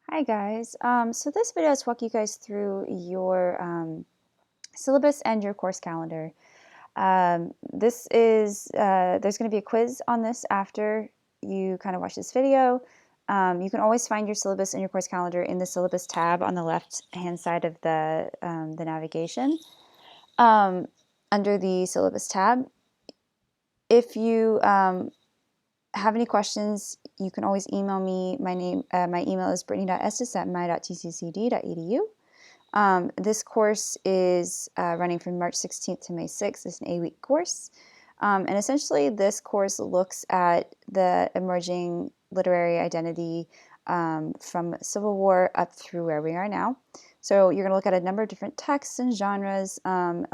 Hi guys. So this video is walk you guys through your syllabus and your course calendar. This is there's going to be a quiz on this after you kind of watch this video. You can always find your syllabus and your course calendar in the syllabus tab on the left hand side of the navigation under the syllabus tab. If you have any questions, you can always email me. My email is brittany.estes@my.tccd.edu. This course is running from March 16th to May 6th. It's an 8-week course. And essentially, this course looks at the emerging literary identity from Civil War up through where we are now. So you're going to look at a number of different texts and genres. You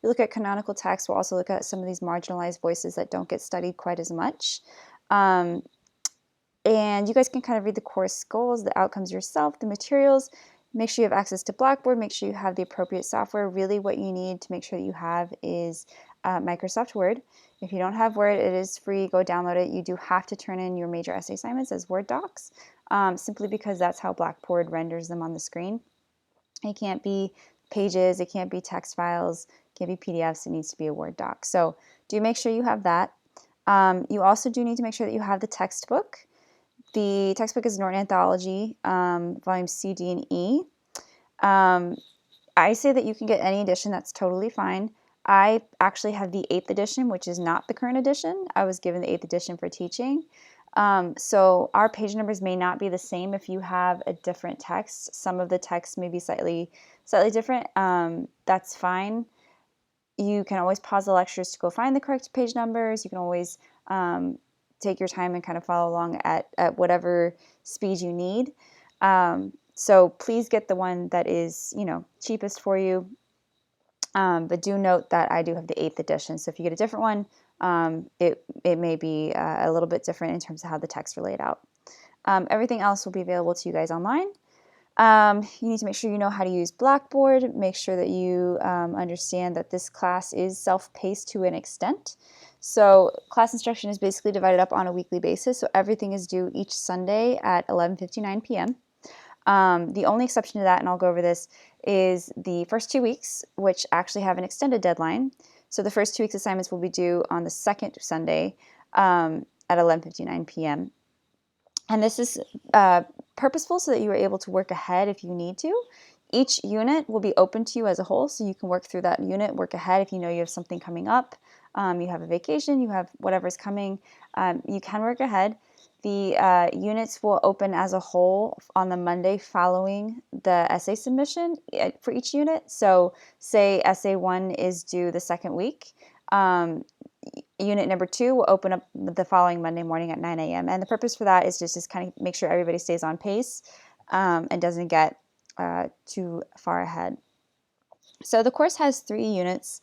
look at canonical texts. We'll also look at some of these marginalized voices that don't get studied quite as much. And you guys can kind of read the course goals, the outcomes yourself, the materials. Make sure you have access to Blackboard. Make sure you have the appropriate software. Really what you need to make sure that you have is Microsoft Word. If you don't have Word, it is free. Go download it. You do have to turn in your major essay assignments as Word docs, simply because that's how Blackboard renders them on the screen. It can't be pages. It can't be text files. It can't be PDFs. It needs to be a Word doc. So do make sure you have that. You also do need to make sure that you have the textbook. The textbook is Norton Anthology, volumes C, D, and E. I say that you can get any edition. That's totally fine. I actually have the 8th edition, which is not the current edition. I was given the 8th edition for teaching. So our page numbers may not be the same if you have a different text. Some of the text may be slightly different. That's fine. You can always pause the lectures to go find the correct page numbers. You can always take your time and kind of follow along at whatever speed you need. So please get the one that is, cheapest for you. But do note that I do have the 8th edition. So if you get a different one, it may be a little bit different in terms of how the texts are laid out. Everything else will be available to you guys online. You need to make sure you know how to use Blackboard. Make sure that you understand that this class is self-paced to an extent. So class instruction is basically divided up on a weekly basis. So everything is due each Sunday at 11:59 p.m. The only exception to that, and I'll go over this, is the first 2 weeks, which actually have an extended deadline. So the first 2 weeks assignments will be due on the second Sunday at 11:59 p.m. And this is purposeful so that you are able to work ahead if you need to. Each unit will be open to you as a whole, so you can work through that unit, work ahead if you know you have something coming up. You have a vacation, you have whatever's coming, you can work ahead. The units will open as a whole on the Monday following the essay submission for each unit. So say essay 1 is due the second week. Unit number 2 will open up the following Monday morning at 9 a.m. And the purpose for that is just kind of make sure everybody stays on pace and doesn't get too far ahead. So the course has 3 units.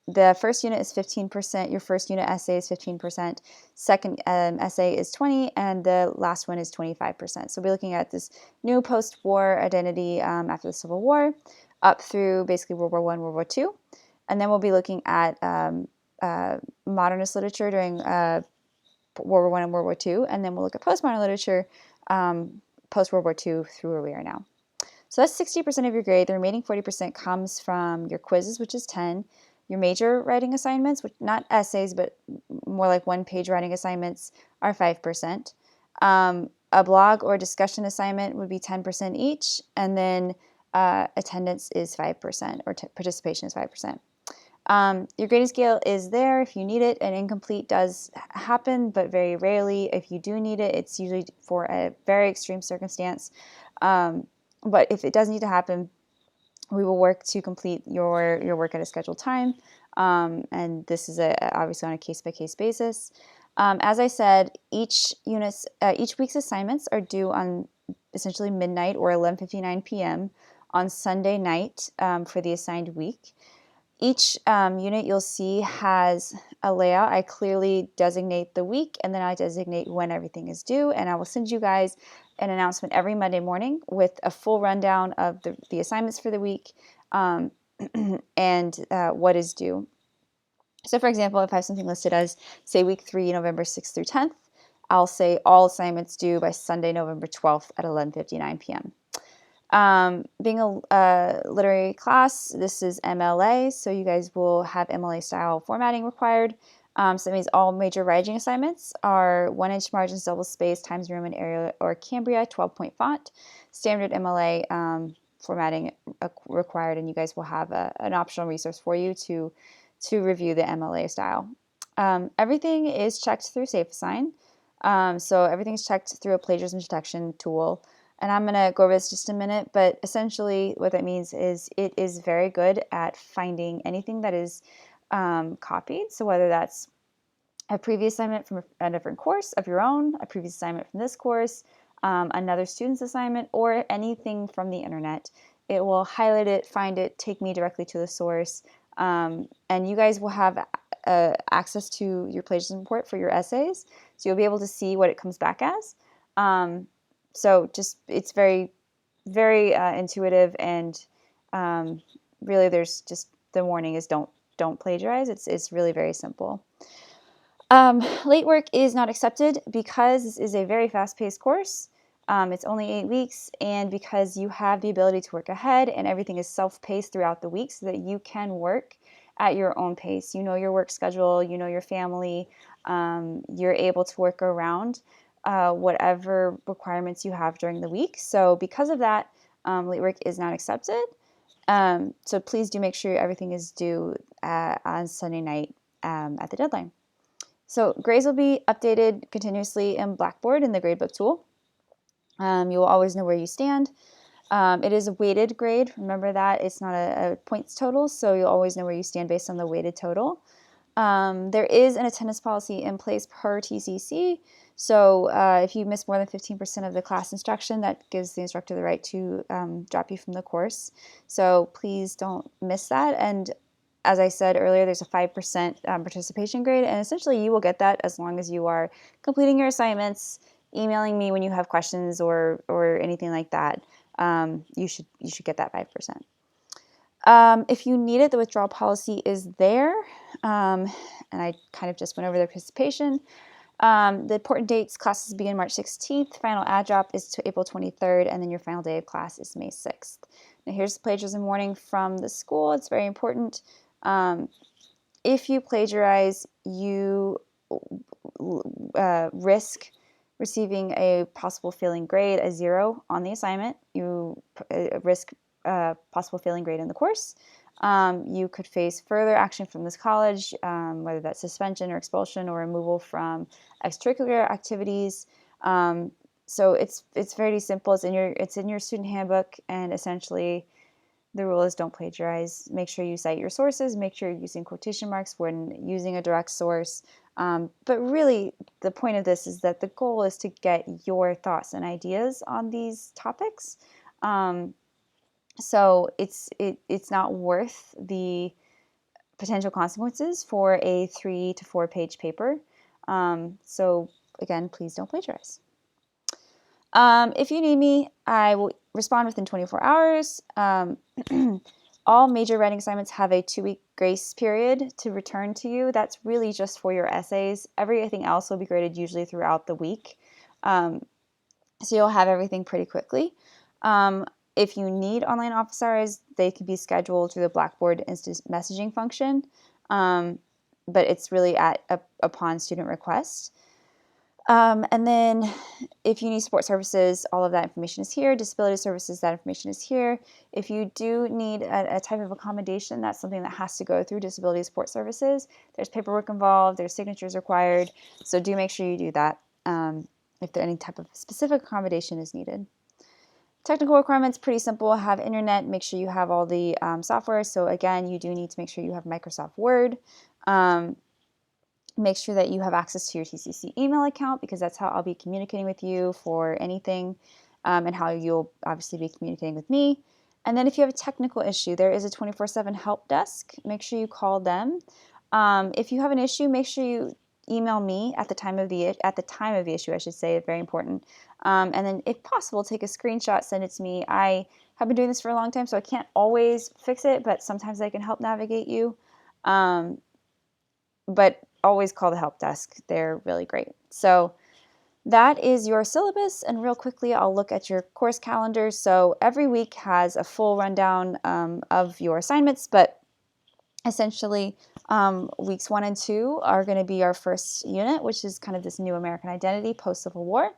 The first unit is 15%. Your first unit essay is 15%. Second essay is 20%, and the last one is 25%. So we're looking at this new post-war identity after the Civil War, up through basically World War I, World War II. And then we'll be looking at modernist literature during World War I and World War II, and then we'll look at postmodern literature post-World War II through where we are now. So that's 60% of your grade. The remaining 40% comes from your quizzes, which is 10, your major writing assignments, which not essays, but more like one-page writing assignments, are 5%. A blog or discussion assignment would be 10% each, and then attendance is 5%, or participation is 5%. Your grading scale is there if you need it. An incomplete does happen, but very rarely. If you do need it, it's usually for a very extreme circumstance. But if it does need to happen, we will work to complete your work at a scheduled time. And this is obviously on a case-by-case basis. As I said, each week's assignments are due on essentially midnight or 11:59 p.m. on Sunday night for the assigned week. Each unit you'll see has a layout. I clearly designate the week, and then I designate when everything is due, and I will send you guys an announcement every Monday morning with a full rundown of the assignments for the week and what is due. So for example, if I have something listed as, say, week 3, November 6th through 10th, I'll say all assignments due by Sunday, November 12th at 11:59 p.m. Being a literary class, this is MLA, so you guys will have MLA style formatting required. So that means all major writing assignments are 1-inch margins, double space, Times New Roman, Arial, or Cambria, 12-point font. Standard MLA formatting required, and you guys will have an optional resource for you to review the MLA style. Everything is checked through SafeAssign. So everything's checked through a plagiarism detection tool. And I'm going to go over this just a minute, but essentially what that means is it is very good at finding anything that is copied. So whether that's a previous assignment from a different course of your own, a previous assignment from this course, another student's assignment, or anything from the internet, it will highlight it, find it, take me directly to the source, and you guys will have access to your plagiarism report for your essays, so you'll be able to see what it comes back as. So just it's very, very intuitive, and really there's just the warning is don't plagiarize. It's really very simple. Late work is not accepted because this is a very fast-paced course. It's only 8 weeks, and because you have the ability to work ahead and everything is self-paced throughout the week so that you can work at your own pace. You know your work schedule, you know your family, you're able to work around whatever requirements you have during the week. So because of that, late work is not accepted. So please do make sure everything is due on Sunday night at the deadline. So grades will be updated continuously in Blackboard in the gradebook tool. You will always know where you stand. It is a weighted grade. Remember that. It's not a points total, so you'll always know where you stand based on the weighted total. There is an attendance policy in place per TCC. So if you miss more than 15% of the class instruction, that gives the instructor the right to drop you from the course. So please don't miss that. And as I said earlier, there's a 5% participation grade, and essentially you will get that as long as you are completing your assignments, emailing me when you have questions or anything like that. You should get that 5%. If you need it, the withdrawal policy is there, and I kind of just went over the participation. The important dates: classes begin March 16th, final add drop is to April 23rd, and then your final day of class is May 6th. Now here's the plagiarism warning from the school. It's very important. If you plagiarize, you risk receiving a possible failing grade, a 0 on the assignment. You risk possible failing grade in the course. You could face further action from this college, whether that's suspension or expulsion or removal from extracurricular activities. So it's very simple. It's in your student handbook, and essentially the rule is don't plagiarize. Make sure you cite your sources. Make sure you're using quotation marks when using a direct source. But really, the point of this is that the goal is to get your thoughts and ideas on these topics. So it's not worth the potential consequences for a 3 to 4 page paper. So again, please don't plagiarize. If you need me, I will respond within 24 hours. All major writing assignments have a 2-week grace period to return to you. That's really just for your essays. Everything else will be graded usually throughout the week. So you'll have everything pretty quickly. If you need online office hours, they can be scheduled through the Blackboard instant messaging function, but it's really upon student request. And then if you need support services, all of that information is here. Disability services, that information is here. If you do need a type of accommodation, that's something that has to go through disability support services. There's paperwork involved, there's signatures required, so do make sure you do that if there any type of specific accommodation is needed. Technical requirements, pretty simple. Have internet, make sure you have all the software. So again, you do need to make sure you have Microsoft Word. Make sure that you have access to your TCC email account, because that's how I'll be communicating with you for anything, and how you'll obviously be communicating with me. And then if you have a technical issue, there is a 24/7 help desk. Make sure you call them. If you have an issue, make sure you email me at the time of the issue, I should say. Very important. And then if possible, take a screenshot, send it to me. I have been doing this for a long time, so I can't always fix it, but sometimes I can help navigate you. But always call the help desk. They're really great. So That is your syllabus, and real quickly I'll look at your course calendar. So every week has a full rundown of your assignments, but essentially weeks 1 and 2 are going to be our first unit, which is kind of this new American identity post-Civil War.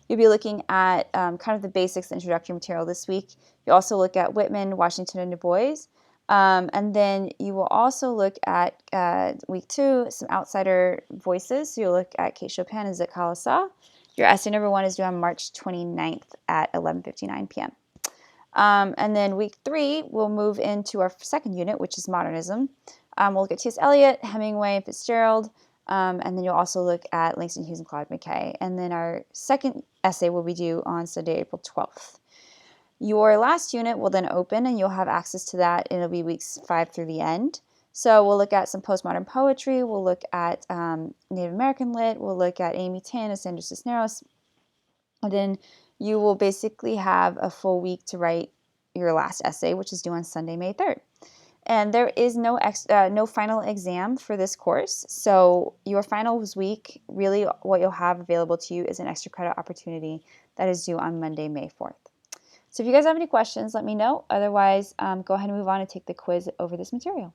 You'll be looking at kind of the basics, introductory material this week. You also look at Whitman, Washington, and Du Bois. And then you will also look at week 2, some outsider voices. So you'll look at Kate Chopin and Zit Khalasa. Your essay number 1 is due on March 29th at 11:59 p.m. And then week 3, we'll move into our second unit, which is modernism. We'll look at T.S. Eliot, Hemingway, and Fitzgerald. And then you'll also look at Langston Hughes and Claude McKay. And then our second essay will be due on Sunday, April 12th. Your last unit will then open, and you'll have access to that, and it'll be weeks 5 through the end. So we'll look at some postmodern poetry. We'll look at Native American lit. We'll look at Amy Tan and Sandra Cisneros. And then you will basically have a full week to write your last essay, which is due on Sunday, May 3rd. And there is no final exam for this course. So your finals week, really what you'll have available to you is an extra credit opportunity that is due on Monday, May 4th. So if you guys have any questions, let me know. Otherwise, go ahead and move on and take the quiz over this material.